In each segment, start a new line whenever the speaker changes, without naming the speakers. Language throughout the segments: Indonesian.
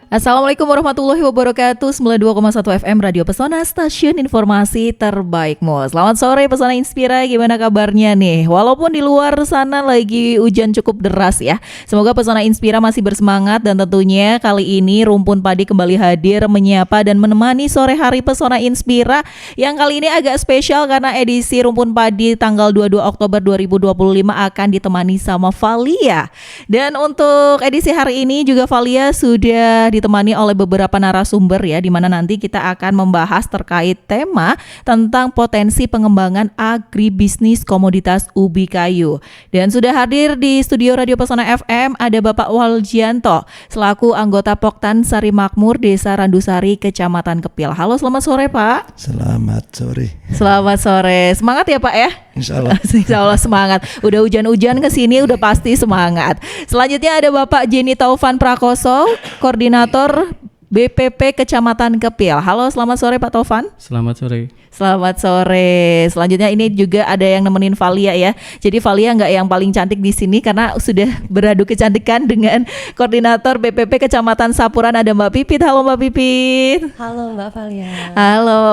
Assalamualaikum warahmatullahi wabarakatuh. 92,1 FM Radio Pesona, stasiun informasi terbaikmu. Selamat sore Pesona Inspira, gimana kabarnya nih? Walaupun di luar sana lagi hujan cukup deras ya, semoga Pesona Inspira masih bersemangat. Dan tentunya kali ini Rumpun Padi kembali hadir menyapa dan menemani sore hari Pesona Inspira, yang kali ini agak spesial karena edisi Rumpun Padi tanggal 22 Oktober 2025 akan ditemani sama Valia. Dan untuk edisi hari ini juga Valia sudah ditemani oleh beberapa narasumber ya, di mana nanti kita akan membahas terkait tema tentang potensi pengembangan agribisnis komoditas ubi kayu. Dan sudah hadir di studio Radio Pesona FM ada Bapak Waljianto selaku anggota Poktan Sari Makmur Desa Randusari Kecamatan Kepil. Halo, selamat sore Pak.
Selamat sore.
Selamat sore. Semangat ya Pak ya?
Insya Allah.
Insya Allah semangat. Udah hujan-hujan kesini udah pasti semangat. Selanjutnya ada Bapak Jenny Taufan Prakoso, Koordinator BPP Kecamatan Kepil. Halo, selamat sore Pak Taufan.
Selamat sore.
Selamat sore. Selanjutnya ini juga ada yang nemenin Valia ya. Jadi Valia nggak yang paling cantik di sini karena sudah beradu kecantikan dengan Koordinator BPP Kecamatan Sapuran, ada Mbak Pipit. Halo Mbak Pipit.
Halo Mbak Valia.
Halo.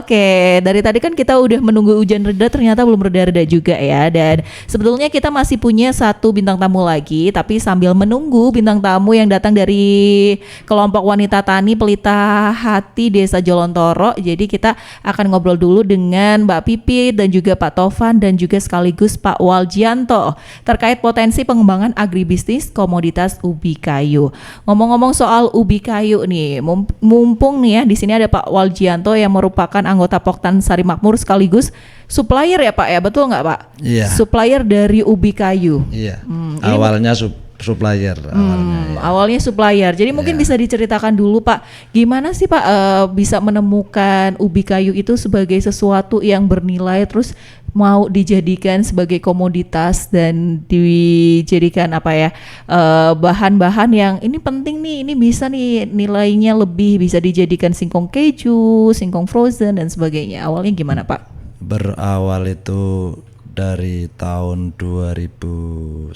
Oke, dari tadi kan kita udah menunggu hujan reda, ternyata belum reda-reda juga ya. Dan sebetulnya kita masih punya satu bintang tamu lagi, tapi sambil menunggu bintang tamu yang datang dari kelompok wanita tani Pelita Hati Desa Jolontoro. Jadi kita akan ngobrol dulu dengan Mbak Pipit dan juga Pak Taufan dan juga sekaligus Pak Waljianto terkait potensi pengembangan agribisnis komoditas ubi kayu. Ngomong-ngomong soal ubi kayu nih, mumpung nih ya di sini ada Pak Waljianto yang merupakan anggota Poktan Sari Makmur sekaligus supplier ya Pak ya, betul nggak Pak?
Iya.
Supplier dari ubi kayu.
Iya. Awalnya supplier.
Awalnya supplier. Jadi mungkin bisa diceritakan dulu Pak, gimana sih Pak bisa menemukan ubi kayu itu sebagai sesuatu yang bernilai terus mau dijadikan sebagai komoditas dan dijadikan apa ya, bahan-bahan yang ini penting nih, ini bisa nih nilainya lebih, bisa dijadikan singkong keju, singkong frozen dan sebagainya. Awalnya gimana Pak?
Berawal itu dari tahun 2010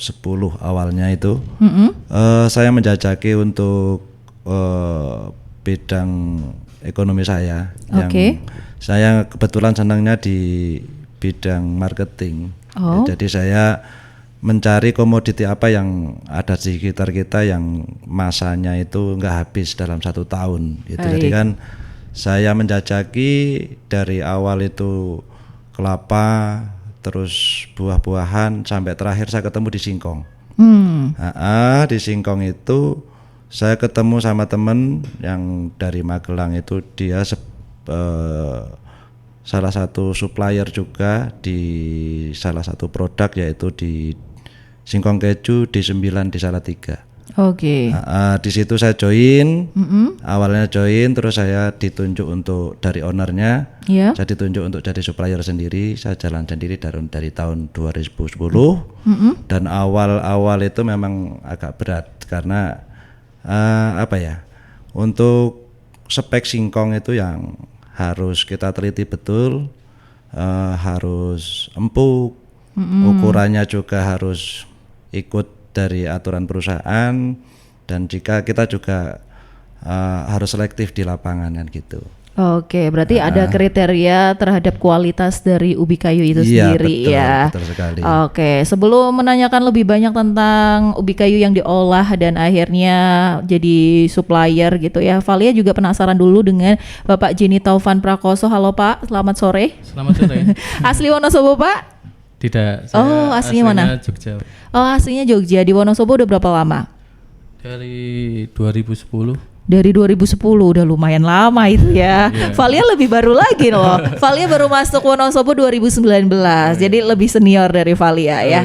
awalnya itu saya menjajaki untuk bidang ekonomi saya. Yang saya kebetulan senangnya di bidang marketing. Jadi saya mencari komoditi apa yang ada di sekitar kita yang masanya itu nggak habis dalam 1 tahun gitu. Jadi kan saya menjajaki dari awal itu kelapa, terus buah-buahan, sampai terakhir saya ketemu di singkong. Di singkong itu saya ketemu sama temen yang dari Magelang itu, dia salah satu supplier juga di salah satu produk, yaitu di singkong keju D9 di Salatiga. Di situ saya join. Awalnya join, terus saya ditunjuk untuk dari ownernya. Saya ditunjuk untuk jadi supplier sendiri. Saya jalan sendiri dari tahun 2010. Dan awal itu memang agak berat karena untuk spek singkong itu yang harus kita teliti betul, harus empuk, ukurannya juga harus ikut dari aturan perusahaan, dan jika kita juga harus selektif di lapangan kan gitu.
Berarti ada kriteria terhadap kualitas dari ubi kayu itu sendiri.
Betul sekali.
Sebelum menanyakan lebih banyak tentang ubi kayu yang diolah dan akhirnya jadi supplier gitu ya, Valia juga penasaran dulu dengan Bapak Jenny Taufan Prakoso. Halo Pak, selamat sore.
Selamat sore.
Asli Wonosobo Pak?
Tidak, saya
aslinya mana?
Jogja.
Aslinya Jogja. Di Wonosobo udah berapa lama?
Dari 2010.
Dari 2010, udah lumayan lama itu ya. Valia lebih baru lagi loh. Valia baru masuk Wonosobo 2019, jadi lebih senior dari Valia ya.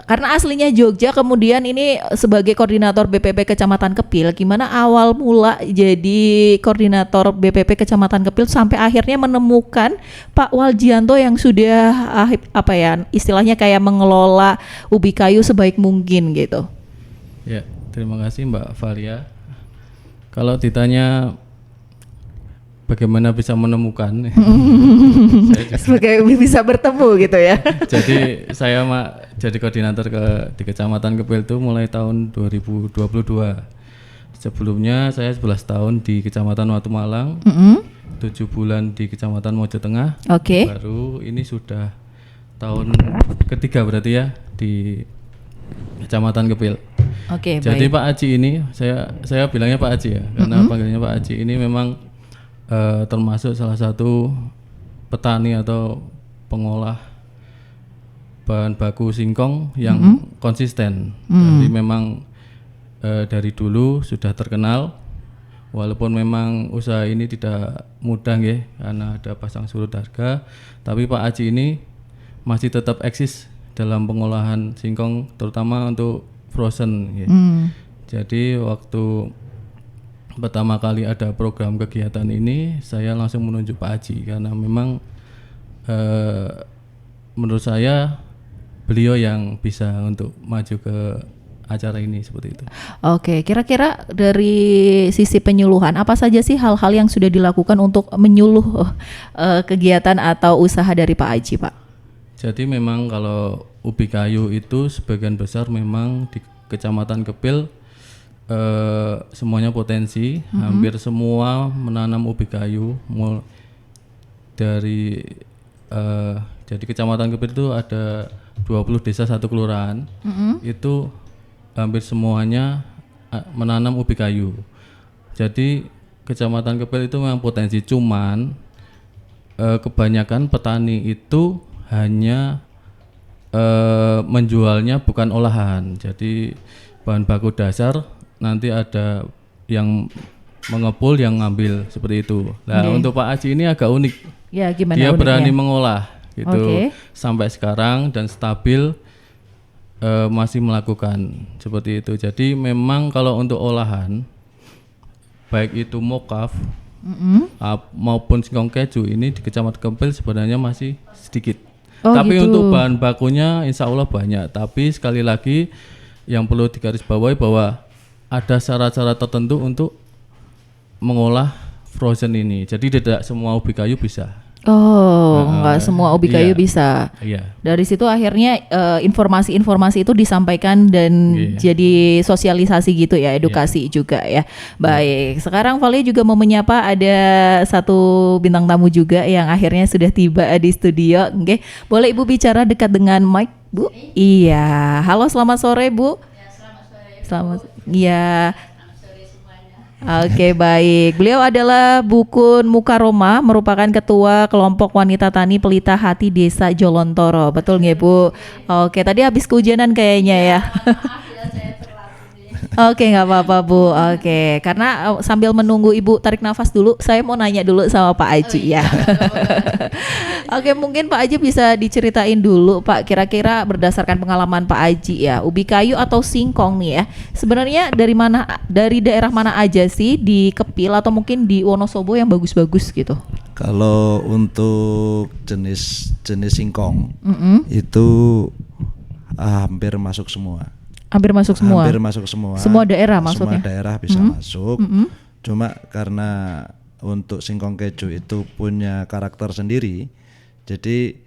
Karena aslinya Jogja, kemudian ini sebagai koordinator BPP Kecamatan Kepil, gimana awal mula jadi koordinator BPP Kecamatan Kepil sampai akhirnya menemukan Pak Waljianto yang sudah istilahnya kayak mengelola ubi kayu sebaik mungkin gitu.
Ya, terima kasih Mbak Valia. Kalau ditanya bagaimana bisa menemukan,
sebagai bisa bertemu gitu ya.
Jadi saya jadi koordinator di Kecamatan Kepil itu mulai tahun 2022. Sebelumnya saya 11 tahun di Kecamatan Watu Malang,
Mm-mm.
7 bulan di Kecamatan Mojo Tengah.
Oke.
Baru ini sudah tahun ketiga berarti ya di Kecamatan Kepil.
Oke,
Jadi
baik.
Pak Aji ini saya bilangnya Pak Aji ya, karena panggilnya Pak Aji ini memang termasuk salah satu petani atau pengolah bahan baku singkong yang konsisten. Jadi memang dari dulu sudah terkenal, walaupun memang usaha ini tidak mudah ya, karena ada pasang surut harga, tapi Pak Aji ini masih tetap eksis dalam pengolahan singkong, terutama untuk frozen ya. Jadi waktu pertama kali ada program kegiatan ini, saya langsung menunjuk Pak Aji karena memang menurut saya beliau yang bisa untuk maju ke acara ini seperti itu.
Oke, kira-kira dari sisi penyuluhan apa saja sih hal-hal yang sudah dilakukan untuk menyuluh kegiatan atau usaha dari Pak Aji, Pak?
Jadi memang kalau ubi kayu itu sebagian besar memang di Kecamatan Kepil semuanya potensi, hampir semua menanam ubi kayu dari jadi Kecamatan Kepil itu ada 20 desa satu kelurahan, itu hampir semuanya menanam ubi kayu. Jadi Kecamatan Kepil itu memang potensi, cuman kebanyakan petani itu hanya menjualnya bukan olahan. Jadi bahan baku dasar nanti ada yang mengepul, yang ngambil seperti itu. Nah, untuk Pak Aji ini agak unik.
Ya, gimana
Dia
uniknya?
berani mengolah gitu
Oke.
sampai sekarang dan stabil, masih melakukan seperti itu. Jadi memang kalau untuk olahan baik itu mokaf maupun singkong keju ini di Kecamatan Kepil sebenarnya masih sedikit.
Oh,
Tapi
gitu.
untuk bahan bakunya insya Allah banyak. Tapi sekali lagi yang perlu digarisbawahi bahwa ada syarat-syarat tertentu untuk mengolah frozen ini. Jadi tidak semua ubi kayu bisa.
Oh, nggak semua ubi kayu
iya.
bisa.
Iya.
Dari situ akhirnya informasi-informasi itu disampaikan dan
Iya.
jadi sosialisasi gitu ya, edukasi juga ya. Baik, sekarang Valia juga mau menyapa ada satu bintang tamu juga yang akhirnya sudah tiba di studio. Oke, boleh Ibu bicara dekat dengan mic, Bu? Iya, halo selamat sore Bu. Ya, selamat sore. Selamat, iya. Oke, baik. Beliau adalah Bukun Mukaroma, merupakan ketua kelompok wanita tani Pelita Hati Desa Jolontoro. Betul nggak Bu? Oke, tadi habis kehujanan kayaknya ya. Oke, nggak apa-apa Bu. Oke, karena sambil menunggu Ibu tarik nafas dulu, saya mau nanya dulu sama Pak Aji ya. Oke, mungkin Pak Aji bisa diceritain dulu Pak, kira-kira berdasarkan pengalaman Pak Aji ya, ubi kayu atau singkong nih ya, sebenarnya dari daerah mana aja sih di Kepil atau mungkin di Wonosobo yang bagus-bagus gitu?
Kalau untuk jenis singkong itu hampir masuk semua.
Hampir masuk semua.
Hampir masuk semua.
Semua daerah maksudnya?
Semua daerah bisa masuk. Cuma karena untuk singkong keju itu punya karakter sendiri. Jadi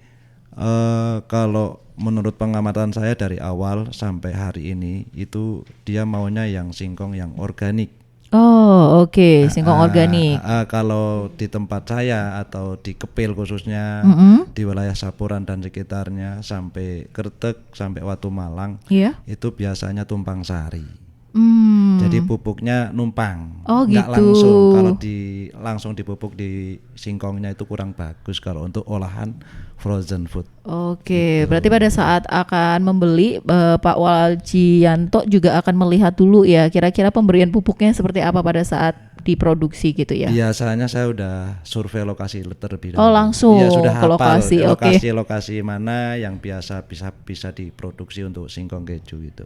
kalau menurut pengamatan saya dari awal sampai hari ini itu dia maunya yang singkong yang organik.
Oh, oke, singkong organik.
Kalau di tempat saya atau di Kepil khususnya di wilayah Sapuran dan sekitarnya sampai Kertek sampai Watu Malang
Iya.
itu biasanya tumpang sari.
Hmm.
Jadi pupuknya numpang,
Oh,
nggak
gitu.
langsung. Kalau langsung dipupuk di singkongnya itu kurang bagus kalau untuk olahan frozen food.
Oke, berarti pada saat akan membeli Pak Waljianto juga akan melihat dulu ya kira-kira pemberian pupuknya seperti apa pada saat diproduksi gitu ya.
Biasanya saya udah survei lokasi terlebih dahulu.
Oh, langsung
Iya, sudah
ke
hafal
lokasi, oke.
lokasi mana yang bisa diproduksi untuk singkong keju itu.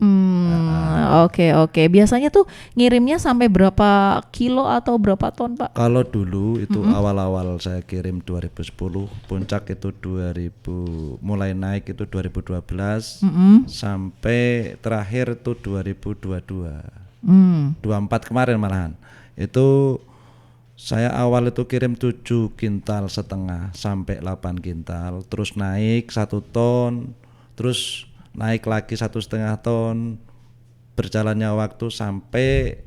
Oke. Biasanya tuh ngirimnya sampai berapa kilo atau berapa ton, Pak?
Kalau dulu itu awal-awal saya kirim 2010, puncak itu 2000, mulai naik itu 2012 sampai terakhir itu 2022. 24 kemarin malahan. Itu saya awal itu kirim 7,5 kintal sampai 8 kintal, terus naik 1 ton, terus naik lagi 1,5 ton, berjalannya waktu sampai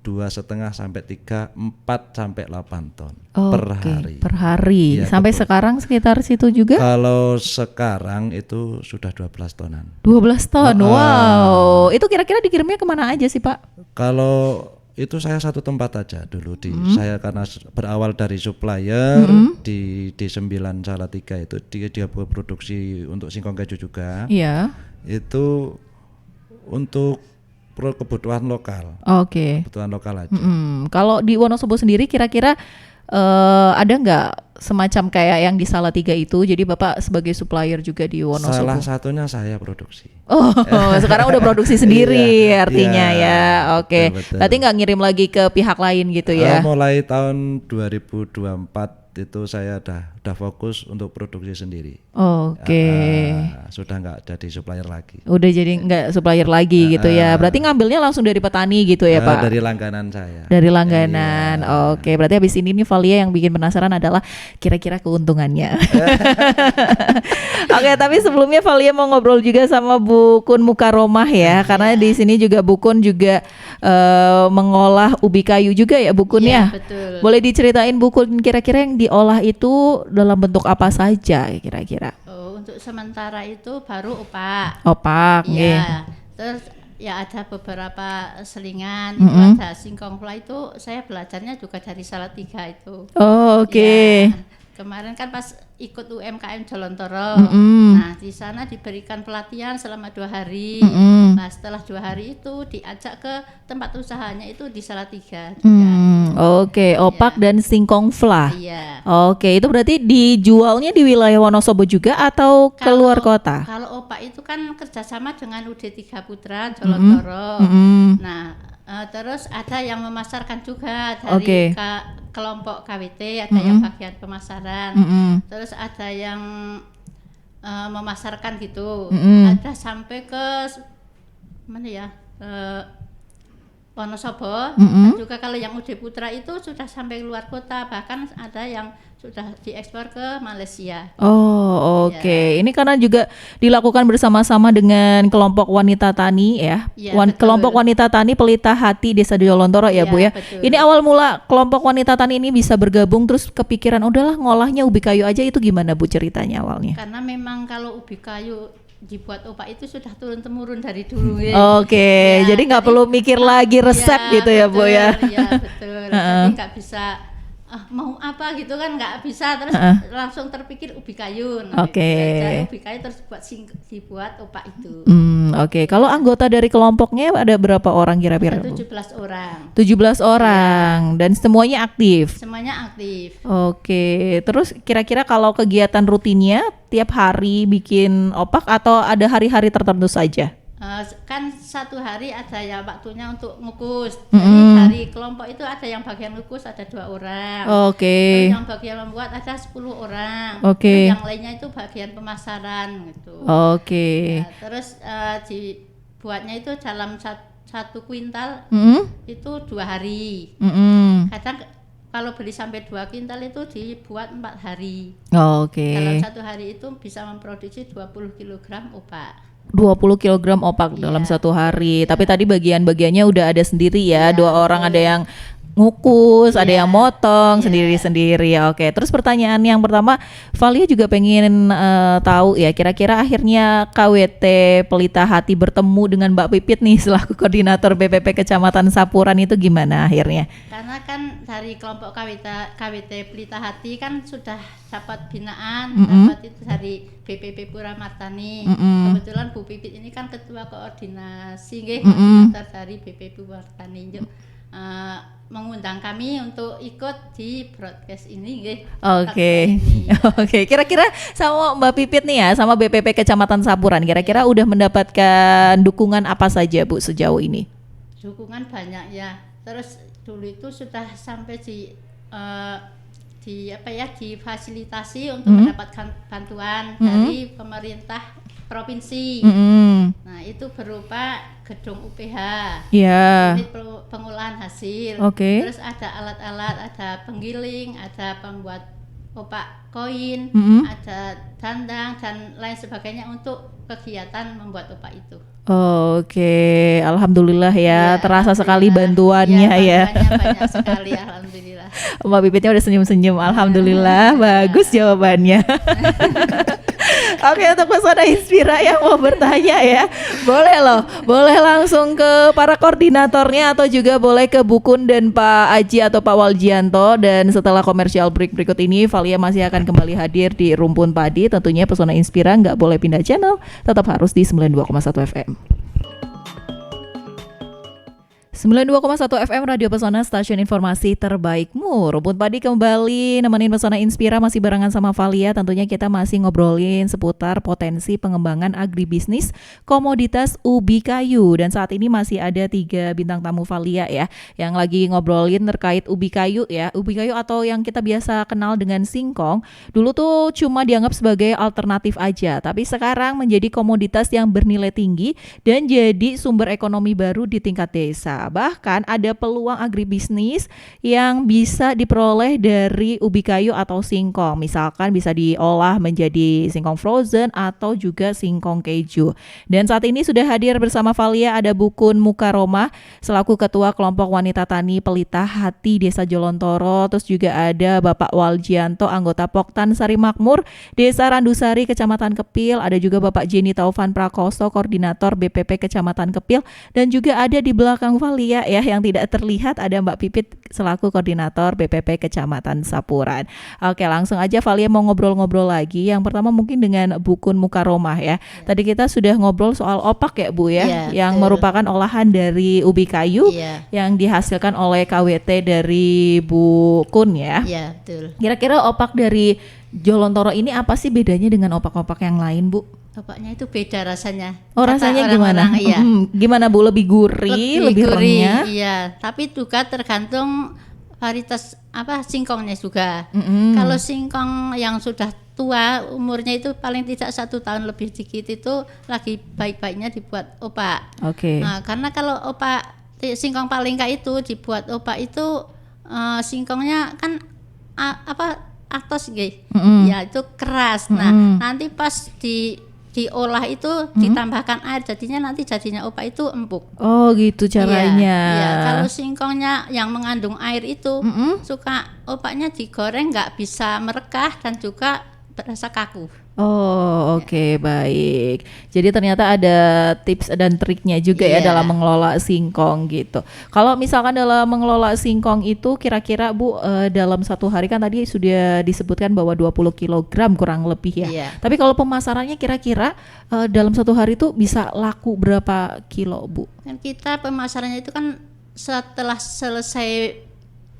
2,5 sampai 3, 4 sampai 8 ton per hari.
Per hari.
Iya,
Sampai
betul.
sekarang sekitar situ juga?
Kalau sekarang itu sudah 12 tonan.
12 ton. Wow. Itu kira-kira dikirimnya kemana aja sih, Pak?
Kalau itu saya satu tempat aja dulu saya karena berawal dari supplier di D9 Salatiga itu dia produksi untuk singkong keju juga.
Iya.
Itu untuk kebutuhan lokal.
Oke.
Kebutuhan lokal aja.
Kalau di Wonosobo sendiri kira-kira ada nggak semacam kayak yang di Salatiga itu? Jadi Bapak sebagai supplier juga di Wonosobo.
Salah satunya saya produksi.
Oh, sekarang udah produksi sendiri
Iya,
artinya
iya,
ya. Oke.
betul.
Berarti nggak ngirim lagi ke pihak lain gitu ya?
Mulai tahun 2024 itu saya udah fokus untuk produksi sendiri.
Oke.
Sudah nggak jadi supplier lagi.
Udah jadi nggak supplier lagi gitu ya. Berarti ngambilnya langsung dari petani gitu ya, Pak?
Dari langganan saya.
Dari langganan. Oke, berarti habis ini nih Valia yang bikin penasaran adalah kira-kira keuntungannya. Oke, tapi sebelumnya Valia mau ngobrol juga sama Bu Kun Mukaromah ya, karena di sini juga Bu Kun juga mengolah ubi kayu juga ya, Bu Kun ya.
Betul.
Boleh diceritain Bu Kun kira-kira yang diolah itu dalam bentuk apa saja kira-kira?
Oh, untuk sementara itu baru opak.
Opak, nggih.
Iya. Terus ya ada beberapa selingan, itu ada singkong pula itu saya belajarnya juga dari Salatiga itu.
Oh, oke.
Ya, kemarin kan pas ikut UMKM Jolontoro, nah di sana diberikan pelatihan selama 2 hari. Nah setelah 2 hari itu diajak ke tempat usahanya itu di Salatiga.
Oke, opak dan singkong flah.
Iya.
Oke, itu berarti dijualnya di wilayah Wonosobo juga atau keluar kota?
Kalau opak itu kan kerjasama dengan UD3 Putra Jolontoro. Nah, terus ada yang memasarkan juga dari kelompok KWT, ada yang bagian pemasaran. Terus ada yang memasarkan gitu. Ada sampai ke mana ya? Wonosobo. Dan juga kalau yang UD Putra itu sudah sampai luar kota, bahkan ada yang sudah diekspor ke Malaysia.
Oh, oke. Ini karena juga dilakukan bersama-sama dengan kelompok wanita tani ya. Kelompok wanita tani Pelita Hati Desa Jolontoro ya, Bu ya.
Betul.
Ini awal mula kelompok wanita tani ini bisa bergabung terus kepikiran udahlah ngolahnya ubi kayu aja, itu gimana Bu ceritanya awalnya?
Karena memang kalau ubi kayu dibuat opak itu sudah turun temurun dari dulu ya.
Oke, jadi nggak perlu mikir lagi resep gitu ya, Bu ya.
Iya betul. Jadi nggak bisa mau apa gitu kan, nggak bisa terus langsung terpikir ubi kayu. Nah,
Oke.
ubi kayu terus dibuat opak itu.
Oke. Kalau anggota dari kelompoknya ada berapa orang kira-kira, Bu?
17 orang.
17 orang dan semuanya aktif.
Semuanya aktif.
Oke, terus kira-kira kalau kegiatan rutinnya tiap hari bikin opak atau ada hari-hari tertentu saja?
Kan satu hari ada ya waktunya untuk ngukus. Jadi dari kelompok itu ada yang bagian ngukus ada 2 orang.
Oke.
Terus yang bagian membuat ada 10 orang.
Oke.
Terus yang lainnya itu bagian pemasaran gitu.
Oke.
Ya, terus dibuatnya itu dalam satu kuintal itu 2 hari. Kadang kalau beli sampai 2 kuintal itu dibuat 4 hari.
Oke.
Dalam satu hari itu bisa memproduksi 20 kg opak.
20 kg opak dalam satu hari. Tapi tadi bagian-bagiannya udah ada sendiri ya. 2 orang ada yang ngukus, ada yang motong sendiri-sendiri. Oke, terus pertanyaan yang pertama, Valia juga pengen tahu ya, kira-kira akhirnya KWT Pelita Hati bertemu dengan Mbak Pipit nih selaku koordinator BPP Kecamatan Sapuran itu gimana akhirnya?
Karena kan dari kelompok KWT Pelita Hati kan sudah dapat binaan, dapat itu dari BPP Pura Martani. Kebetulan Bu Pipit ini kan ketua koordinasi koordinator dari BPP Pura Martani. Mengundang kami untuk ikut di broadcast ini nggih.
Oke. Oke, kira-kira sama Mbak Pipit nih ya, sama BPP Kecamatan Sapuran, kira-kira udah mendapatkan dukungan apa saja Bu sejauh ini?
Dukungan banyak ya. Terus dulu itu sudah sampai difasilitasi untuk mendapatkan bantuan dari pemerintah provinsi. Nah, itu berupa gedung UPH, unit pengolahan hasil. Terus ada alat-alat, ada penggiling, ada pembuat opak koin, ada dandang dan lain sebagainya untuk kegiatan membuat opak itu.
Oke, alhamdulillah ya,
Iya,
terasa sekali
alhamdulillah.
bantuannya ya.
Bantuannya banyak sekali, alhamdulillah.
Mbak Pipitnya udah senyum-senyum, alhamdulillah, bagus jawabannya. Oke, untuk pesona Inspira yang mau bertanya ya, boleh loh, boleh langsung ke para koordinatornya atau juga boleh ke Bukun dan Pak Aji atau Pak Waljianto. Dan setelah komersial break berikut ini, Valia masih akan kembali hadir di Rumpun Padi. Tentunya pesona Inspira nggak boleh pindah channel, tetap harus di 92,1 FM. 92,1 FM Radio Pesona, stasiun informasi terbaikmu. Rumpun Padi kembali nemenin Pesona Inspira, masih barengan sama Valia. Tentunya kita masih ngobrolin seputar potensi pengembangan agribisnis komoditas ubi kayu. Dan saat ini masih ada 3 bintang tamu Valia ya, yang lagi ngobrolin terkait ubi kayu ya. Ubi kayu atau yang kita biasa kenal dengan singkong, dulu tuh cuma dianggap sebagai alternatif aja, tapi sekarang menjadi komoditas yang bernilai tinggi dan jadi sumber ekonomi baru di tingkat desa. Bahkan ada peluang agribisnis yang bisa diperoleh dari ubi kayu atau singkong. Misalkan bisa diolah menjadi singkong frozen atau juga singkong keju. Dan saat ini sudah hadir bersama Valia ada Bukun Mukaromah selaku Ketua Kelompok Wanita Tani Pelita Hati Desa Jolontoro. Terus juga ada Bapak Waljianto, anggota Poktan Sari Makmur Desa Randusari Kecamatan Kepil. Ada juga Bapak Jenny Taufan Prakoso, Koordinator BPP Kecamatan Kepil. Dan juga ada di belakang Valia ya yang tidak terlihat ada Mbak Pipit selaku Koordinator BPP Kecamatan Sapuran. Oke, langsung aja Valia mau ngobrol-ngobrol lagi. Yang pertama mungkin dengan Bukun Mukaromah ya. Tadi kita sudah ngobrol soal opak ya Bu ya, yang
betul.
merupakan olahan dari ubi kayu yang dihasilkan oleh KWT dari Bukun ya.
Iya, betul.
Kira-kira opak dari Jolontoro ini apa sih bedanya dengan opak-opak yang lain Bu?
Opaknya itu beda rasanya.
Oh,
Kata
rasanya gimana?
orang-orang, Iya.
Gimana Bu, lebih gurih, lebih
gurih,
renyah?
iya. Tapi juga tergantung varietas singkongnya juga. Kalau singkong yang sudah tua, umurnya itu paling tidak 1 tahun lebih dikit, itu lagi baik-baiknya dibuat opak.
Oke.
Nah, karena kalau opak singkong palingka itu dibuat opak itu singkongnya kan atos gitu. Ya itu keras. Nah, nanti pas diolah itu ditambahkan air, jadinya opak itu empuk.
Oh gitu caranya.
Iya. Kalau singkongnya yang mengandung air itu suka opaknya digoreng nggak bisa merekah dan juga terasa kaku.
Oh oke, baik. Jadi ternyata ada tips dan triknya juga ya dalam mengelola singkong gitu. Kalau misalkan dalam mengelola singkong itu kira-kira Bu dalam 1 hari kan tadi sudah disebutkan bahwa 20 kg kurang lebih ya.
Iya.
Tapi kalau pemasarannya kira-kira dalam 1 hari itu bisa laku berapa kilo Bu?
Kan kita pemasarannya itu kan setelah selesai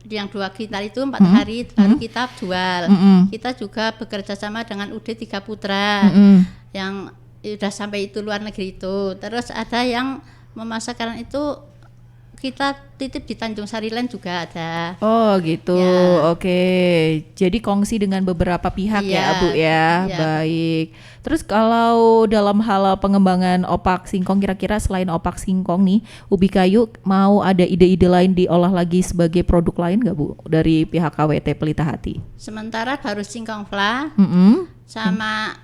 yang 2 kintal itu 4 hari baru kita jual. Kita juga bekerja sama dengan UD 3 Putra yang sudah sampai itu luar negeri itu. Terus ada yang memasarkan itu kita titip di Tanjung Sari Land juga ada.
Oh gitu,
Ya.
oke. Jadi kongsi dengan beberapa pihak ya Bu ya,
Iya.
baik. Terus kalau dalam hal pengembangan opak singkong, kira-kira selain opak singkong nih, ubi kayu mau ada ide-ide lain diolah lagi sebagai produk lain nggak Bu dari pihak KWT Pelita Hati?
Sementara baru singkong fla sama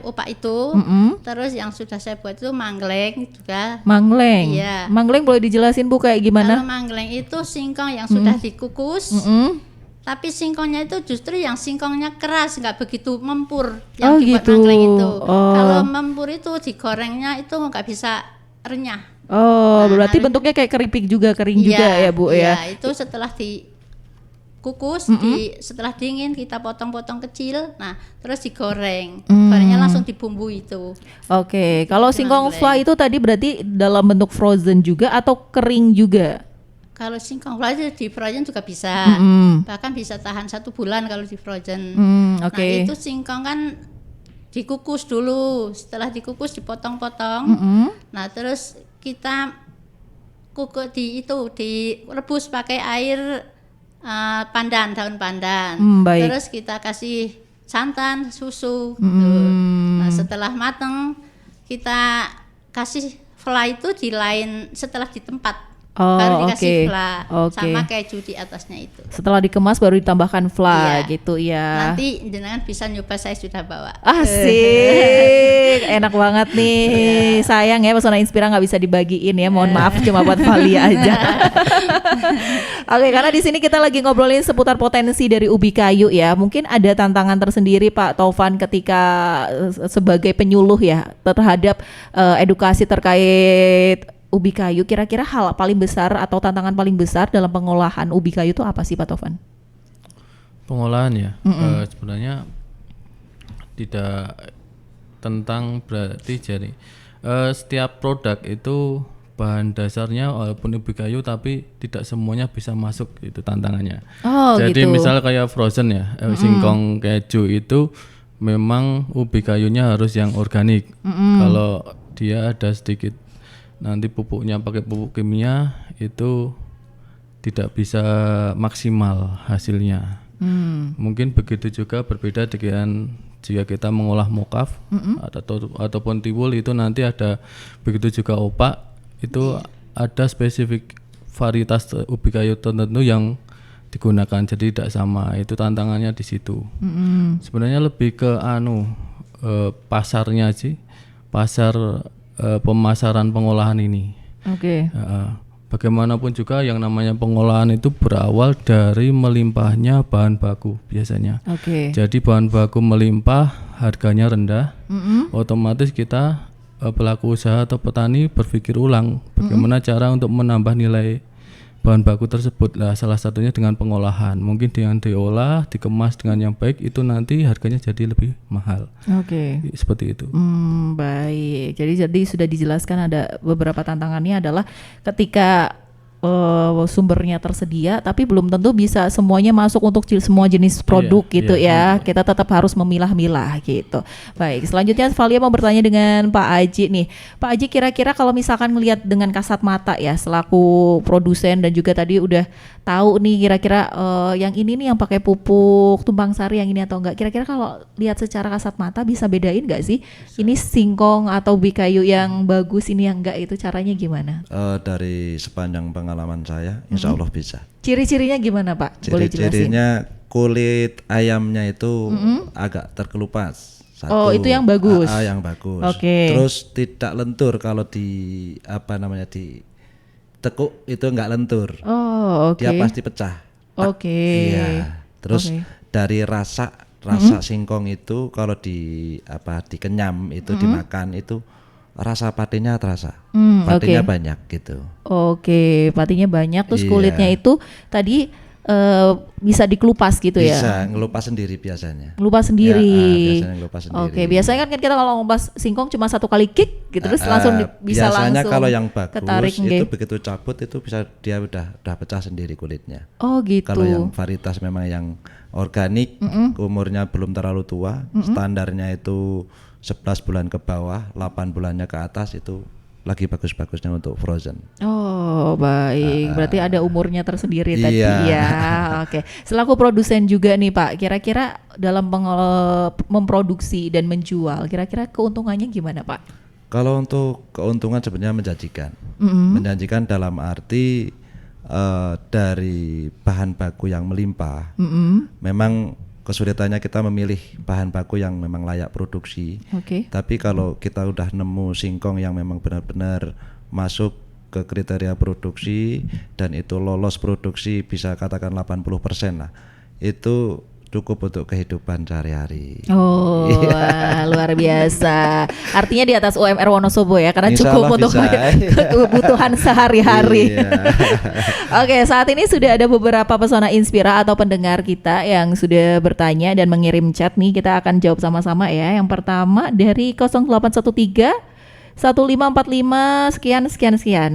opak itu. Terus yang sudah saya buat itu mangleng juga.
Mangleng.
Iya.
Mangleng boleh dijelasin Bu kayak gimana?
Kalau mangleng itu singkong yang sudah dikukus. Tapi singkongnya itu justru yang singkongnya keras, nggak begitu mempur yang dibuat
gitu.
mangleng itu.
Oh.
Kalau mempur itu digorengnya itu nggak bisa renyah.
Oh,
Nah,
berarti bentuknya kayak keripik juga, kering juga ya Bu ya.
Iya, itu setelah dikukus, setelah dingin kita potong-potong kecil, nah terus digoreng. Gorengnya langsung dibumbui itu.
Oke, kalau
Itu
singkong
mangleng.
fla itu tadi berarti dalam bentuk frozen juga atau kering juga?
Kalau singkong fla itu di frozen juga bisa. Bahkan bisa tahan 1 bulan kalau di frozen.
Oke.
Nah itu singkong kan dikukus dulu, setelah dikukus dipotong-potong. Nah terus kita kukus direbus pakai air pandan, daun pandan.
Baik.
Terus kita kasih santan, susu gitu. Nah setelah mateng kita kasih fla itu di lain setelah di tempat baru
oke.
dikasih fla
Oke.
sama keju di atasnya itu.
Setelah dikemas baru ditambahkan fla
Iya.
gitu ya.
Nanti jenengan bisa nyoba, saya sudah bawa.
Asik, enak banget nih. Sayang ya Pesona Inspira nggak bisa dibagiin ya. Mohon maaf, cuma buat Valia aja. Oke, karena di sini kita lagi ngobrolin seputar potensi dari ubi kayu ya. Mungkin ada tantangan tersendiri Pak Taufan ketika sebagai penyuluh ya terhadap edukasi terkait ubi kayu. Kira-kira hal paling besar atau tantangan paling besar dalam pengolahan ubi kayu itu apa sih Pak Taufan?
Pengolahan ya, sebenarnya tidak tentang berarti jadi setiap produk itu bahan dasarnya walaupun ubi kayu tapi tidak semuanya bisa masuk, itu tantangannya.
Oh,
jadi
gitu.
misal kayak frozen ya, singkong keju itu memang ubi kayunya harus yang organik. Kalau dia ada sedikit nanti pupuknya pakai pupuk kimia itu tidak bisa maksimal hasilnya. Mungkin begitu juga berbeda dengan jika kita mengolah mokaf ataupun tiwul, itu nanti ada begitu juga opak, itu ada spesifik varietas ubi kayu tertentu yang digunakan, jadi tidak sama. Itu tantangannya di situ. Sebenarnya lebih ke pasarnya sih, pasar pemasaran pengolahan ini.
Oke.
Bagaimanapun juga yang namanya pengolahan itu berawal dari melimpahnya bahan baku biasanya.
Oke.
Jadi bahan baku melimpah, harganya rendah, otomatis kita pelaku usaha atau petani berpikir ulang bagaimana cara untuk menambah nilai bahan baku tersebut. Lah salah satunya dengan pengolahan. Mungkin dengan diolah, dikemas dengan yang baik, itu nanti harganya jadi lebih mahal.
Oke.
Seperti itu.
Baik. Jadi sudah dijelaskan ada beberapa tantangannya adalah ketika sumbernya tersedia tapi belum tentu bisa semuanya masuk untuk semua jenis produk gitu ya. Kita tetap harus memilah-milah gitu. Baik, selanjutnya Valia mau bertanya dengan Pak Aji nih. Pak Aji, kira-kira kalau misalkan ngelihat dengan kasat mata ya selaku produsen dan juga tadi udah tahu nih kira-kira yang ini nih yang pakai pupuk tumpang sari yang ini atau enggak. Kira-kira kalau lihat secara kasat mata bisa bedain enggak sih ini singkong atau ubi kayu yang bagus ini yang enggak, itu caranya gimana?
Dari sepanjang pengalaman saya, insya Allah bisa.
Ciri-cirinya gimana Pak? Boleh jelasin?
Ciri-cirinya kulit ayamnya itu agak terkelupas. Satu,
Oh, itu yang bagus.
yang bagus.
Oke.
Terus tidak lentur, kalau di tekuk itu enggak lentur.
Oh, oke.
Dia pasti pecah.
Oke.
Iya. Terus
Oke.
dari rasa singkong itu kalau dikenyam itu dimakan itu rasa patinya terasa. Patinya banyak gitu.
Oke, patinya banyak terus
Iya.
kulitnya itu tadi bisa dikelupas gitu ya.
Bisa ngelupas sendiri biasanya.
Ngelupas sendiri.
Biasanya ngelupas sendiri.
Oke, biasanya kan kita kalau ngelupas singkong cuma satu kali kick gitu terus langsung bisa
biasanya
langsung
kalau yang bagus
ketarik,
itu
nggih.
begitu cabut itu bisa dia udah pecah sendiri kulitnya.
Oh gitu.
Kalau yang varietas memang yang organik, umurnya belum terlalu tua, standarnya itu 11 bulan ke bawah, 8 bulannya ke atas, itu lagi bagus-bagusnya untuk frozen.
Oh baik, berarti ada umurnya tersendiri tadi
Iya.
ya. Oke, selaku produsen juga nih Pak, kira-kira dalam memproduksi dan menjual, kira-kira keuntungannya gimana Pak?
Kalau untuk keuntungan sebenarnya menjanjikan. Menjanjikan dalam arti dari bahan baku yang melimpah. Memang kesulitannya kita memilih bahan baku yang memang layak produksi.
Oke.
Tapi kalau kita udah nemu singkong yang memang benar-benar masuk ke kriteria produksi dan itu lolos produksi bisa katakan 80% lah, itu cukup untuk kehidupan sehari-hari.
Oh, wah, luar biasa. Artinya di atas UMR Wonosobo ya, karena
Insya
cukup
Allah
untuk
bisa.
kebutuhan sehari-hari.
Iya.
Oke, saat ini sudah ada beberapa Pesona Inspira atau pendengar kita yang sudah bertanya dan mengirim chat nih, kita akan jawab sama-sama ya. Yang pertama dari 0813 1545 sekian.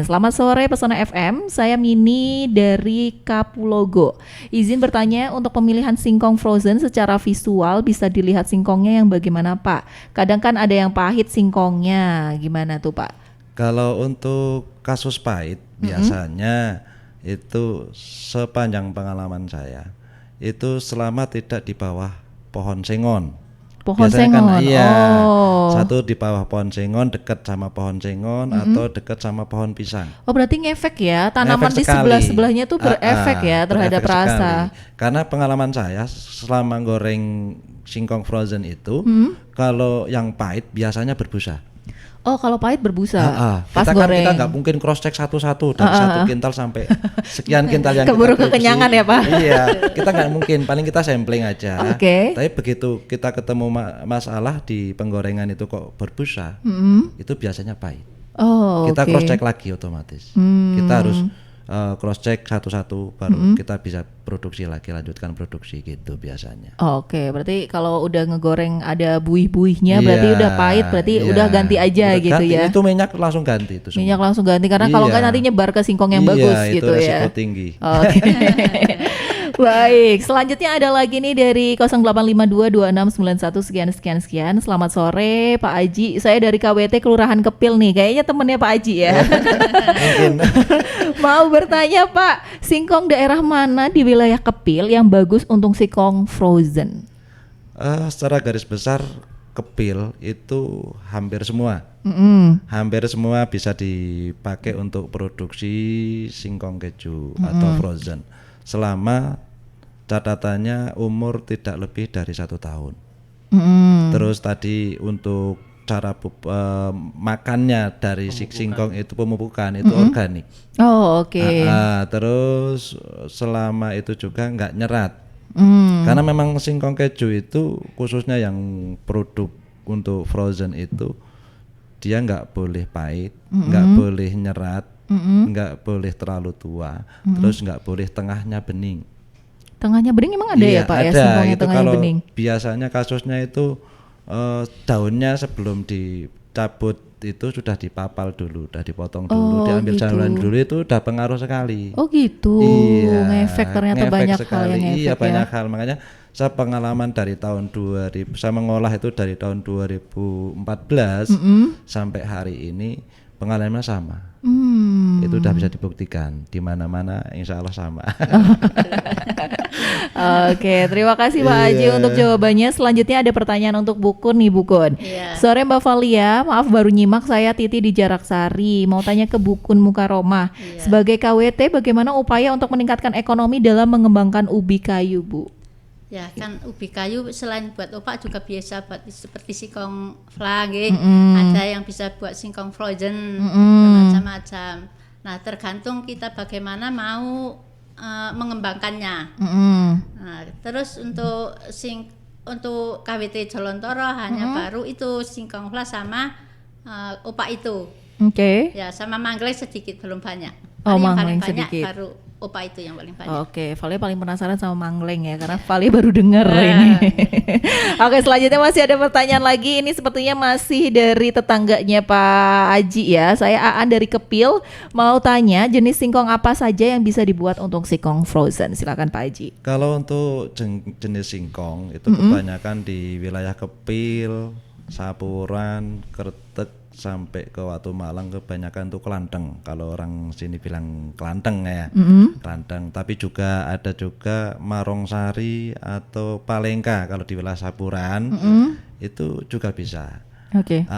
Selamat sore Pesona FM, saya Mini dari Kapulogo. Izin bertanya, untuk pemilihan singkong frozen secara visual bisa dilihat singkongnya yang bagaimana Pak? Kadang kan ada yang pahit singkongnya, gimana tuh Pak?
Kalau untuk kasus pahit biasanya itu sepanjang pengalaman saya itu selama tidak di bawah pohon sengon
Pohon
Biasanya
sengon.
kan iya.
Oh.
Satu di bawah pohon sengon, dekat sama pohon sengon atau dekat sama pohon pisang.
Oh, berarti ngefek ya. Tanaman
Ngefek
di
sekali.
sebelah-sebelahnya tuh berefek ya terhadap
berefek
rasa.
sekali. Karena pengalaman saya selama goreng singkong frozen itu, kalau yang pahit biasanya berbusa.
Oh, kalau pahit berbusa. Pas
Kita
goreng.
kita nggak mungkin cross check satu-satu dari 1 kintal sampai sekian kintal yang
Keburu
kita produksi.
kekenyangan ya, Pak?
Iya, kita nggak mungkin. Paling kita sampling aja.
Oke.
Tapi begitu kita ketemu masalah di penggorengan itu kok berbusa, itu biasanya pahit.
Oh,
Kita
oke.
cross check lagi otomatis. Kita harus cross check satu-satu baru kita bisa produksi lagi, lanjutkan produksi gitu biasanya.
Oke, berarti kalau udah ngegoreng ada buih-buihnya
Iya,
berarti udah pahit, berarti
iya.
udah ganti aja
Udah
gitu
ganti.
ya.
Itu minyak langsung ganti itu semua.
Minyak langsung ganti karena kalau
Iya.
nggak nanti nyebar ke singkong yang
Iya,
bagus
itu
gitu ya.
resiko tinggi.
Oke. Baik, selanjutnya ada lagi nih dari 08522691 sekian. Selamat sore Pak Aji. Saya dari KWT Kelurahan Kepil nih. Kayaknya temennya Pak Aji ya.
Mungkin.
Mau bertanya Pak, singkong daerah mana di wilayah Kepil yang bagus untuk singkong frozen?
Secara garis besar Kepil itu hampir semua. Hampir semua bisa dipakai untuk produksi singkong keju atau frozen. Selama catatannya umur tidak lebih dari 1 tahun. Terus tadi untuk cara makannya dari singkong itu pemupukan itu organik.
Oh, oke.
Terus selama itu juga nggak nyerat. Karena memang singkong keju itu khususnya yang produk untuk frozen itu dia nggak boleh pahit, nggak boleh nyerat, nggak boleh terlalu tua, terus nggak boleh tengahnya bening.
Tengahnya bening emang ada
Iya,
ya Pak ya
ada.
singkong yang
Itu
tengahnya
kalau
bening?
biasanya kasusnya itu daunnya sebelum dicabut itu sudah dipapal dulu, sudah dipotong dulu, diambil
gitu.
jalan dulu, itu udah pengaruh sekali.
Oh gitu,
Iya,
ngefek ternyata
ngefek
banyak hal
sekali.
yang ngefek
Iya,
ya.
banyak hal. Makanya saya pengalaman dari tahun 2000, saya mengolah itu dari tahun 2014 sampai hari ini pengalamannya sama. Itu udah bisa dibuktikan di mana-mana, insya Allah sama.
Oke, terima kasih Pak Aji untuk jawabannya. Selanjutnya ada pertanyaan untuk Bukun nih Bukun.
Iya.
Sore Mbak Valia, maaf baru nyimak, saya Titi di Jarak Sari. Mau tanya ke Bukun Mukaromah. Sebagai KWT, bagaimana upaya untuk meningkatkan ekonomi dalam mengembangkan ubi kayu, Bu?
Ya kan ubi kayu selain buat opak juga biasa buat seperti singkong flan nggih. Ada yang bisa buat singkong frozen macam-macam. Nah, tergantung kita bagaimana mau mengembangkannya. Nah, terus untuk untuk KWT Jolontoro hanya baru itu singkong flan sama opak itu.
Oke.
Ya, sama manggleng sedikit belum banyak.
Oh,
Paling yang
manggleng
paling banyak
sedikit.
baru opak itu yang paling banyak.
Oke, Valia paling penasaran sama manggleng ya, karena Valia baru denger ini. Oke, selanjutnya masih ada pertanyaan lagi. Ini sepertinya masih dari tetangganya Pak Aji ya. Saya Aan dari Kepil, mau tanya jenis singkong apa saja yang bisa dibuat untuk singkong frozen. Silakan Pak Aji.
Kalau untuk jenis singkong itu kebanyakan di wilayah Kepil, Sapuran, Kretek sampai ke Watu Malang kebanyakan tuh kelanteng. Kalau orang sini bilang kelanteng ya, kelanteng. Tapi juga ada juga Marongsari atau Palengka kalau di wilayah Sapuran itu juga bisa.
Oke.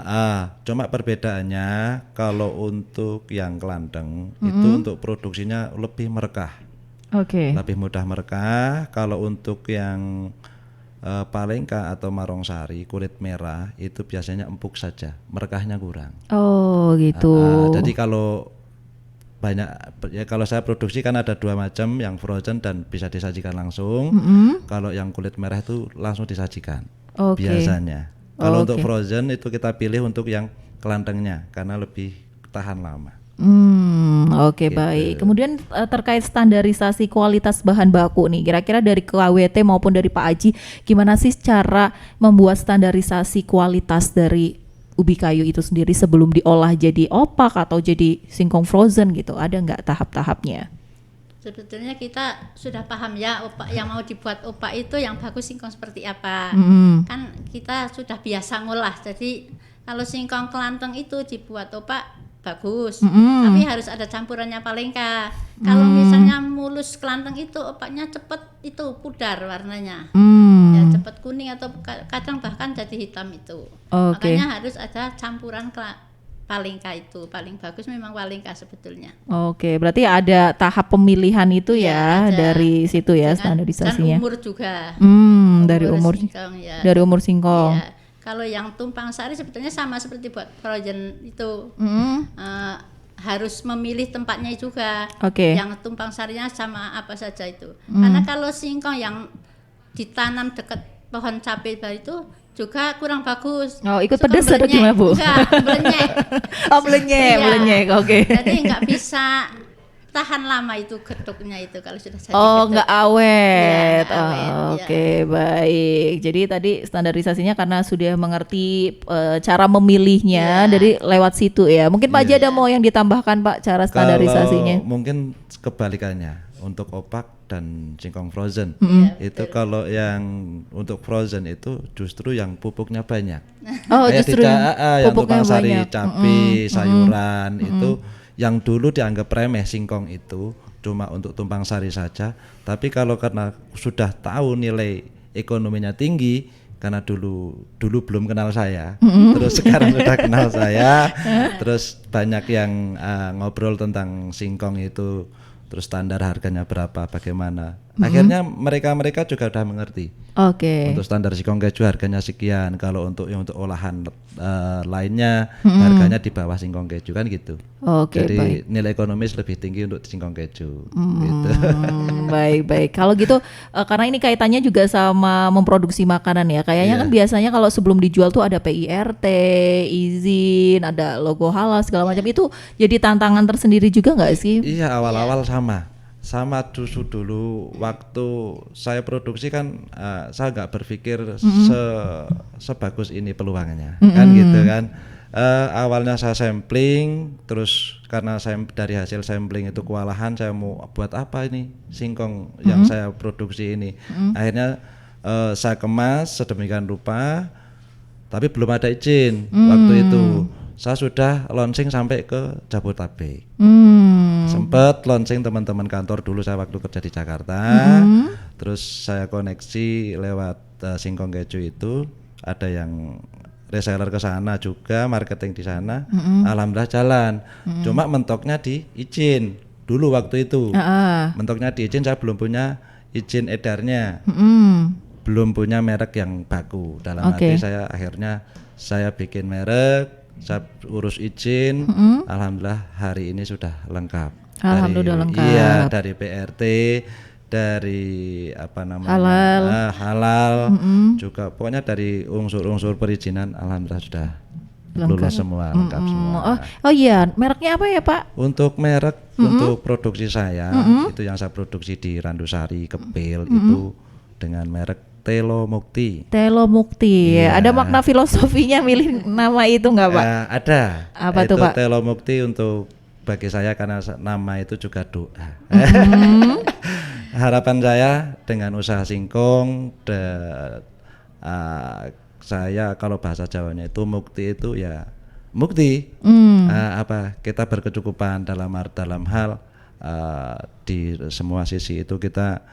Cuma perbedaannya kalau untuk yang kelanteng itu untuk produksinya lebih merekah.
Oke.
Lebih mudah merekah. Kalau untuk yang Palengka atau Marongsari kulit merah itu biasanya empuk saja, merekahnya kurang.
Oh gitu.
Jadi kalau banyak ya, kalau saya produksi kan ada 2 macam, yang frozen dan bisa disajikan langsung. Kalau yang kulit merah itu langsung disajikan.
Oke.
Biasanya. Kalau untuk
Oke.
frozen itu kita pilih untuk yang kelantengnya karena lebih tahan lama.
Oke, baik. Kemudian terkait standarisasi kualitas bahan baku nih, kira-kira dari KWT maupun dari Pak Aji, gimana sih cara membuat standarisasi kualitas dari ubi kayu itu sendiri sebelum diolah jadi opak atau jadi singkong frozen gitu? Ada nggak tahap-tahapnya?
Sebetulnya kita sudah paham ya opak yang mau dibuat opak itu yang bagus singkong seperti apa. Kan kita sudah biasa ngolah. Jadi kalau singkong kelanteng itu dibuat opak bagus, tapi harus ada campurannya Palengka. Kalau misalnya mulus kelanteng itu opaknya cepet itu pudar warnanya. Ya cepet sempat kuning atau kadang bahkan jadi hitam itu.
Oke.
Makanya harus ada campuran Palingka itu. Paling bagus memang Palingka sebetulnya.
Oke, berarti ada tahap pemilihan itu ya
Iya, ada.
dari situ ya
Dengan
standarisasinya.
umur juga.
Dari umur
singkong, ya.
dari umur singkong.
Iya. Kalau yang tumpang sari sebetulnya sama seperti buat frozen itu. Harus memilih tempatnya juga.
Oke.
Yang tumpang sarinya sama apa saja itu. Karena kalau singkong yang ditanam dekat pohon cabai itu juga kurang bagus.
Oh, ikut
Suka
pedes atau
melenyek.
gimana, Bu?
Enggak, melenyek.
Oh, melenyek,
Iya.
melenyek. Oke.
Jadi nggak bisa tahan lama itu geduknya itu kalau sudah jadi
Oh,
geduk.
nggak awet.
Iya, nggak awet,
Oh,
iya.
Oke, baik. Jadi tadi standarisasinya karena sudah mengerti cara memilihnya
Iya.
dari lewat situ ya. Mungkin Pak Haji ada mau yang ditambahkan Pak cara standarisasinya?
Kalau mungkin kebalikannya untuk opak dan singkong frozen. Itu kalau yang untuk frozen itu justru yang pupuknya banyak.
Oh,
Kayak
justru
yang
pupuknya
tumpang sari,
banyak.
cabai, sayuran itu yang dulu dianggap remeh singkong itu cuma untuk tumpang sari saja. Tapi kalau karena sudah tahu nilai ekonominya tinggi, karena dulu belum kenal saya, terus sekarang sudah kenal saya, terus banyak yang ngobrol tentang singkong itu, terus standar harganya berapa, bagaimana. Akhirnya mereka juga sudah mengerti.
Oke.
Untuk standar singkong keju harganya sekian, kalau untuk olahan lainnya harganya di bawah singkong keju kan gitu.
Oke,
Jadi
baik.
nilai ekonomis lebih tinggi untuk singkong keju. Gitu.
Baik. Kalau gitu karena ini kaitannya juga sama memproduksi makanan ya. Kayaknya kan biasanya kalau sebelum dijual tuh ada PIRT, izin, ada logo halal segala macam, itu jadi tantangan tersendiri juga nggak sih?
Iya, awal-awal sama dulu waktu saya produksi kan saya nggak berpikir sebagus ini peluangnya kan gitu kan. Awalnya saya sampling, terus karena saya dari hasil sampling itu kewalahan, saya mau buat apa ini singkong yang saya produksi ini. Akhirnya saya kemas sedemikian rupa, tapi belum ada izin waktu itu. Saya sudah launching sampai ke Jabodetabek. Sempat launching teman-teman kantor dulu saya waktu kerja di Jakarta. Terus saya koneksi lewat singkong keju itu, ada yang reseller ke sana juga, marketing di sana. Alhamdulillah jalan. Cuma mentoknya di izin dulu waktu itu. Mentoknya di izin, saya belum punya izin edarnya. Belum punya merek yang baku. Dalam arti akhirnya saya bikin merek, saya urus izin. Alhamdulillah hari ini sudah lengkap.
Alhamdulillah lengkap.
Iya, dari PRT, dari apa namanya halal, juga pokoknya dari unsur-unsur perizinan alhamdulillah sudah lulus semua, lengkap semua.
Oh iya, mereknya apa ya Pak?
Untuk merek, untuk produksi saya itu yang saya produksi di Randusari Kepil itu dengan merek Telo Mukti.
Telo Mukti.
Iya.
Ada makna filosofinya milih nama itu nggak Pak?
Ada.
Apa
itu
tuh, Pak?
Telo Mukti untuk bagi saya karena nama itu juga doa. Harapan saya dengan usaha singkong, saya kalau bahasa Jawanya itu mukti itu ya mukti. Kita berkecukupan dalam hal di semua sisi itu kita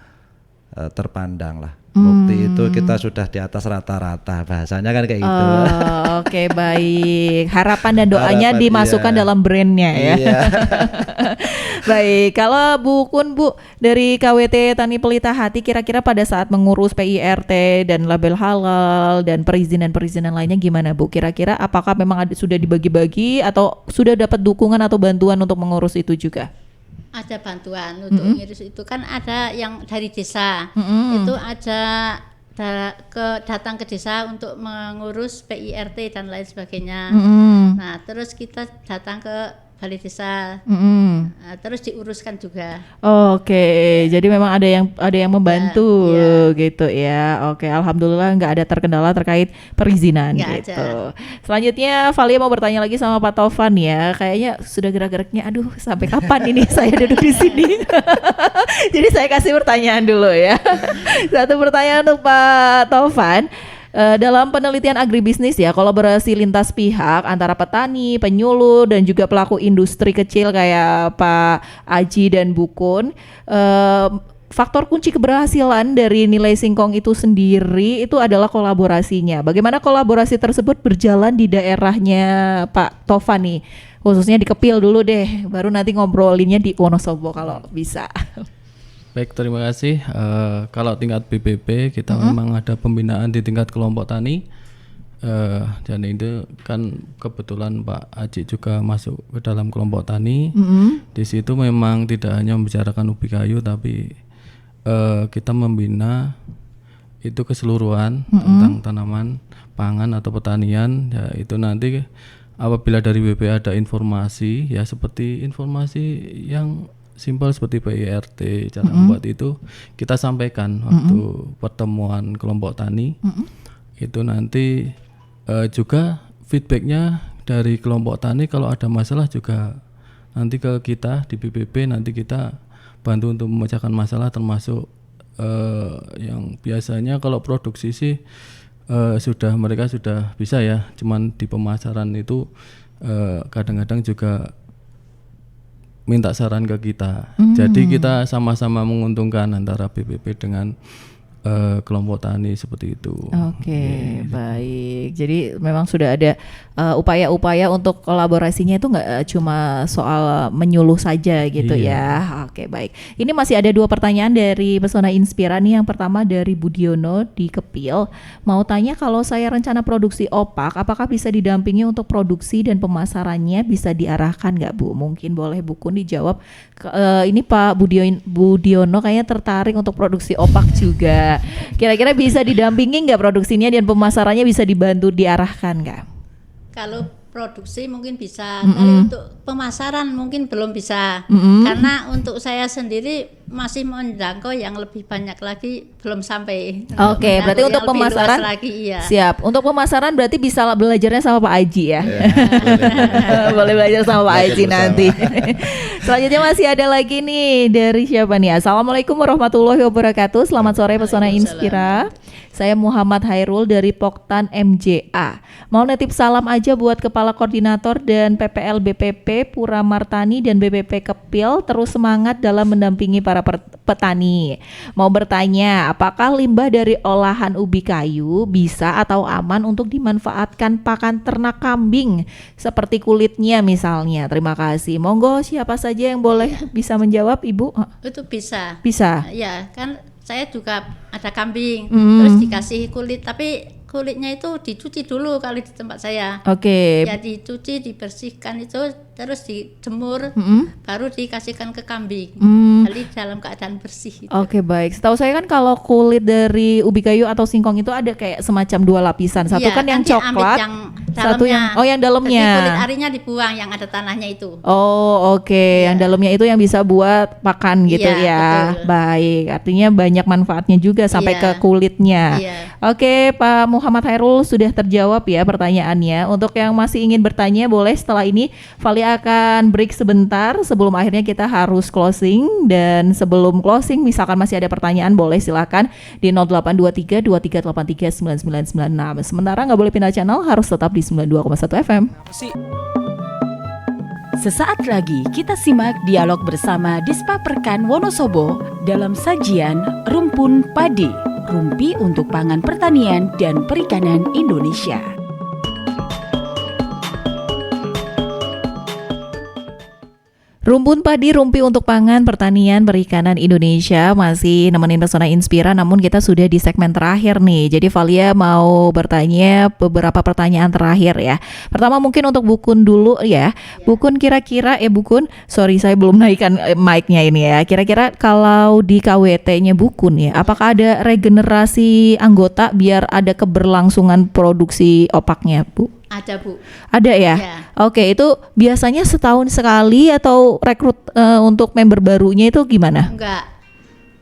terpandang lah. Mukti itu kita sudah di atas rata-rata, bahasanya kan kayak gitu.
Oke, baik. Harapan dan doanya
Harapan,
dimasukkan
iya.
dalam brandnya ya.
Iya.
Baik, kalau Bu Kun Bu dari KWT Tani Pelita Hati, kira-kira pada saat mengurus PIRT dan label halal dan perizinan lainnya gimana Bu? Kira-kira apakah memang sudah dibagi-bagi atau sudah dapat dukungan atau bantuan untuk mengurus itu juga?
Ada bantuan untuk ngurus itu kan, ada yang dari desa itu ada datang ke desa untuk mengurus PIRT dan lain sebagainya. Nah terus kita datang ke balai desa, terus diuruskan juga.
Oke, jadi memang ada yang membantu gitu ya. Oke, alhamdulillah nggak ada terkendala terkait perizinan
Nggak
gitu.
ada.
Selanjutnya Valia mau bertanya lagi sama Pak Taufan ya. Kayaknya sudah gerak-geraknya. Aduh, sampai kapan ini saya duduk di sini? Jadi saya kasih pertanyaan dulu ya. Satu pertanyaan untuk Pak Taufan. Dalam penelitian agribisnis ya, kolaborasi lintas pihak antara petani, penyuluh dan juga pelaku industri kecil kayak Pak Aji dan Bu Kun, faktor kunci keberhasilan dari nilai singkong itu sendiri itu adalah kolaborasinya. Bagaimana kolaborasi tersebut berjalan di daerahnya Pak Tovan nih? Khususnya di Kepil dulu deh, baru nanti ngobrolinnya di Wonosobo kalau bisa.
Baik, terima kasih. Kalau tingkat BPP kita memang ada pembinaan di tingkat kelompok tani. Dan itu kan kebetulan Pak Aji juga masuk ke dalam kelompok tani. Di situ memang tidak hanya membicarakan ubi kayu, tapi kita membina itu keseluruhan tentang tanaman pangan atau pertanian. Ya, itu nanti apabila dari BP ada informasi, ya seperti informasi yang simpel seperti PIRT cara membuat itu kita sampaikan waktu pertemuan kelompok tani. Itu nanti juga feedbacknya dari kelompok tani kalau ada masalah juga nanti ke kita di BPP, nanti kita bantu untuk memecahkan masalah, termasuk yang biasanya kalau produksi sih mereka sudah bisa ya, cuman di pemasaran itu kadang-kadang juga minta saran ke kita. Jadi kita sama-sama menguntungkan antara BPP dengan kelompok tani seperti itu.
Oke, baik. Jadi memang sudah ada upaya-upaya untuk kolaborasinya itu nggak cuma soal menyuluh saja gitu ya. Oke, baik. Ini masih ada 2 pertanyaan dari Pesona Inspira nih. Yang pertama dari Budiono di Kepil. Mau tanya, kalau saya rencana produksi opak, apakah bisa didampingi untuk produksi dan pemasarannya bisa diarahkan nggak Bu? Mungkin boleh Bu Kun dijawab. Ini Pak Budiono kayaknya tertarik untuk produksi opak juga. Kira-kira bisa didampingi nggak produksinya dan pemasarannya bisa dibantu diarahkan nggak?
Kalau produksi mungkin bisa, tapi untuk pemasaran mungkin belum bisa. Karena untuk saya sendiri masih menjangkau yang lebih banyak lagi, belum sampai.
Oke, berarti untuk pemasaran
lagi, iya.
Siap. Untuk pemasaran berarti bisa belajarnya sama Pak Aji ya. Boleh belajar sama Pak Aji nanti. Selanjutnya masih ada lagi nih dari siapa nih? Assalamualaikum warahmatullahi wabarakatuh. Selamat sore Pesona Inspira. Saya Muhammad Hairul dari Poktan MJA. Mau nitip salam aja buat Kepala Koordinator dan PPL BPP Pura Martani dan BPP Kepil, terus semangat dalam mendampingi para petani. Mau bertanya, apakah limbah dari olahan ubi kayu bisa atau aman untuk dimanfaatkan pakan ternak kambing seperti kulitnya misalnya? Terima kasih. Monggo, siapa saja yang boleh bisa menjawab, Ibu?
Itu bisa.
Bisa.
Ya, kan saya juga ada kambing, terus dikasih kulit, tapi kulitnya itu dicuci dulu kalau di tempat saya.
Oke.
Ya dicuci, dibersihkan itu, terus dijemur, baru dikasihkan ke kambing. Jadi dalam keadaan bersih.
Oke, baik. Setahu saya kan kalau kulit dari ubi kayu atau singkong itu ada kayak semacam 2 lapisan. Satu kan yang coklat, satu yang dalamnya.
Jadi kulit arinya dibuang, yang ada tanahnya itu.
Oh, oke. Yang dalamnya itu yang bisa buat pakan gitu ya.
Betul.
Baik. Artinya banyak manfaatnya juga sampai ke kulitnya. Oke, Pak Muhammad Hairul sudah terjawab ya pertanyaannya. Untuk yang masih ingin bertanya boleh setelah ini Vali akan break sebentar sebelum akhirnya kita harus closing, dan sebelum closing misalkan masih ada pertanyaan boleh silakan di 0823 2383 9996. Sementara nggak boleh pindah channel, harus tetap di 92,1 FM.
Sesaat lagi kita simak dialog bersama Dispa Perkan Wonosobo dalam sajian Rumpun Padi, rumpi untuk pangan pertanian dan perikanan Indonesia.
Rumpun Padi, rumpi untuk pangan pertanian perikanan Indonesia masih nemenin Pesona Inspira, namun kita sudah di segmen terakhir nih. Jadi Valia mau bertanya beberapa pertanyaan terakhir ya. Pertama mungkin untuk Bu Kun dulu ya. Bu Kun, kira-kira Bu Kun, sorry saya belum naikkan mic-nya ini ya. Kira-kira kalau di KWT-nya Bu Kun ya, apakah ada regenerasi anggota biar ada keberlangsungan produksi opaknya, Bu?
Ada, Bu.
Ada ya? Oke, itu biasanya setahun sekali atau rekrut untuk member barunya itu gimana?
Enggak.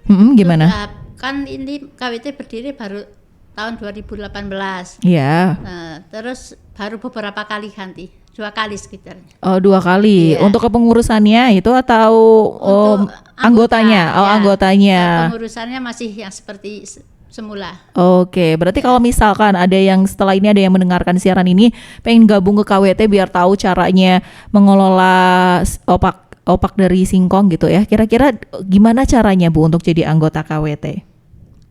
Gimana?
Kan ini KWT berdiri baru tahun 2018.
Iya.
Nah, terus baru beberapa kali ganti, 2 kali sekitarnya.
Oh, 2 kali. Untuk kepengurusannya itu atau anggotanya? Anggotanya.
Pengurusannya masih yang seperti semula.
Oke, berarti kalau misalkan ada yang setelah ini ada yang mendengarkan siaran ini pengen gabung ke KWT biar tahu caranya mengelola opak opak dari singkong gitu ya. Kira-kira gimana caranya Bu untuk jadi anggota KWT?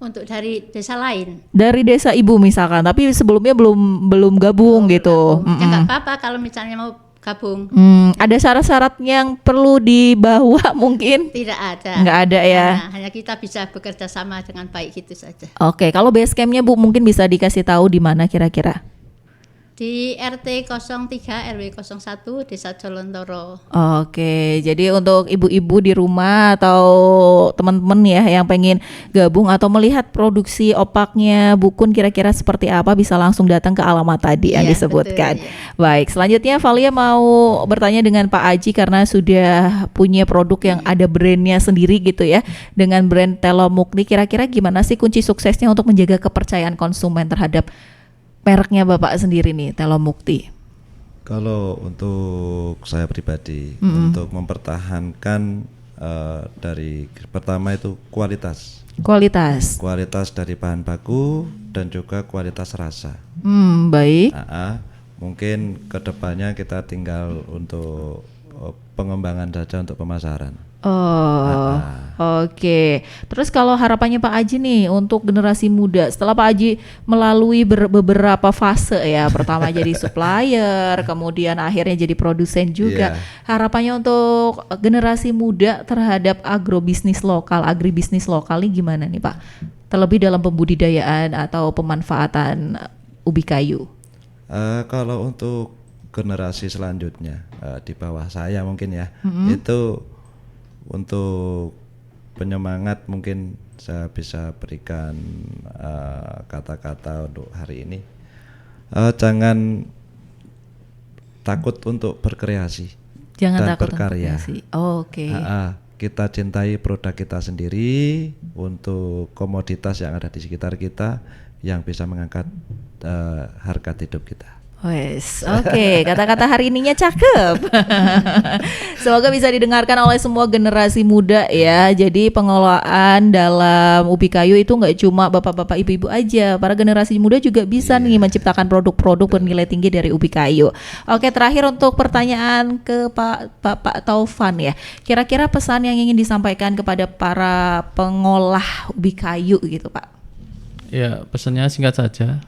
Untuk dari desa lain.
Dari desa Ibu misalkan, tapi sebelumnya belum gabung gitu.
Ya nggak apa-apa kalau misalnya mau gabung.
Ada syarat-syarat yang perlu dibawa mungkin?
Tidak ada.
Nggak ada ya.
Nah, hanya kita bisa bekerja sama dengan baik gitu saja.
Oke, kalau base campnya Bu mungkin bisa dikasih tahu di mana kira-kira?
Di RT 03 RW 01 Desa Jolontoro.
Oke, jadi untuk ibu-ibu di rumah atau teman-teman ya yang pengen gabung atau melihat produksi opaknya Bukun kira-kira seperti apa bisa langsung datang ke alamat tadi yang
Iya,
disebutkan.
betul, iya.
Baik, selanjutnya Valia mau bertanya dengan Pak Aji karena sudah punya produk yang ada brandnya sendiri gitu ya, dengan brand Telomukti. Kira-kira gimana sih kunci suksesnya untuk menjaga kepercayaan konsumen terhadap mereknya Bapak sendiri nih, Telomukti?
Kalau untuk saya pribadi, untuk mempertahankan dari pertama itu kualitas dari bahan baku dan juga kualitas rasa.
Baik.
Mungkin kedepannya kita tinggal untuk pengembangan saja untuk pemasaran.
Oke. Terus kalau harapannya Pak Aji nih untuk generasi muda, setelah Pak Aji melalui beberapa fase ya, pertama jadi supplier, kemudian akhirnya jadi produsen juga. Harapannya untuk generasi muda terhadap agribisnis lokal ini gimana nih Pak? Terlebih dalam pembudidayaan atau pemanfaatan ubi kayu.
Kalau untuk generasi selanjutnya di bawah saya mungkin ya, itu untuk penyemangat mungkin saya bisa berikan kata-kata untuk hari ini. Jangan takut untuk berkreasi dan berkarya.
Oke.
Kita cintai produk kita sendiri untuk komoditas yang ada di sekitar kita yang bisa mengangkat harkat hidup kita.
Wes, oke. Kata-kata hari ininya cakep. Semoga bisa didengarkan oleh semua generasi muda ya. Jadi pengelolaan dalam ubi kayu itu nggak cuma bapak-bapak ibu-ibu aja. Para generasi muda juga bisa nih menciptakan produk-produk bernilai tinggi dari ubi kayu. Oke, terakhir untuk pertanyaan ke Pak Taufan ya. Kira-kira pesan yang ingin disampaikan kepada para pengolah ubi kayu gitu Pak?
Ya, pesannya singkat saja.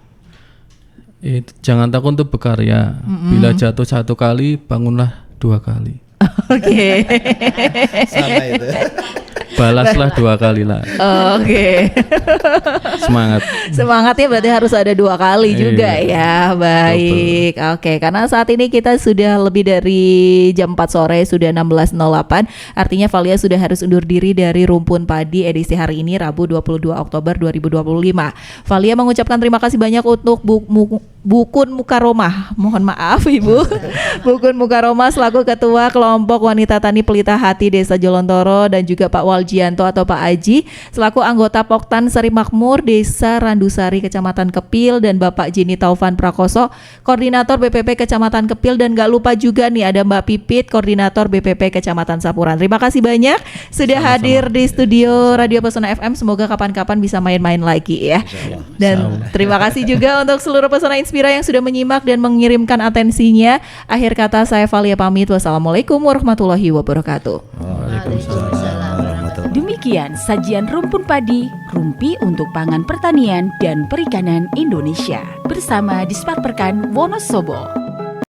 Jangan takut untuk berkarya. Bila jatuh satu kali, bangunlah dua kali.
Oke.
Sama itu.
Balaslah dua kali lah.
Oke. Semangatnya berarti harus ada dua kali juga ya. Baik. Oke, karena saat ini kita sudah lebih dari jam 4 sore, sudah 16.08. Artinya Valia sudah harus undur diri dari Rumpun Padi edisi hari ini Rabu 22 Oktober 2025. Valia mengucapkan terima kasih banyak untuk Bukun Mukaromah. Mohon maaf Ibu. Bukun Mukaromah selaku Ketua Kelompok Wanita Tani Pelita Hati Desa Jolontoro dan juga Pak Waljianto atau Pak Aji selaku anggota Poktan Sari Makmur Desa Randusari Kecamatan Kepil dan Bapak Jini Taufan Prakoso Koordinator BPP Kecamatan Kepil dan gak lupa juga nih ada Mbak Pipit Koordinator BPP Kecamatan Sapuran. Terima kasih banyak sudah hadir di studio Radio Pesona FM. Semoga kapan-kapan bisa main-main lagi ya. Dan terima kasih juga untuk seluruh Pesona Inspira yang sudah menyimak dan mengirimkan atensinya. Akhir kata saya Valia pamit. Wassalamualaikum warahmatullahi wabarakatuh.
Waalaikumsalam.
Demikian sajian Rumpun Padi, rumpi untuk pangan pertanian dan perikanan Indonesia bersama Disparperkan Wonosobo.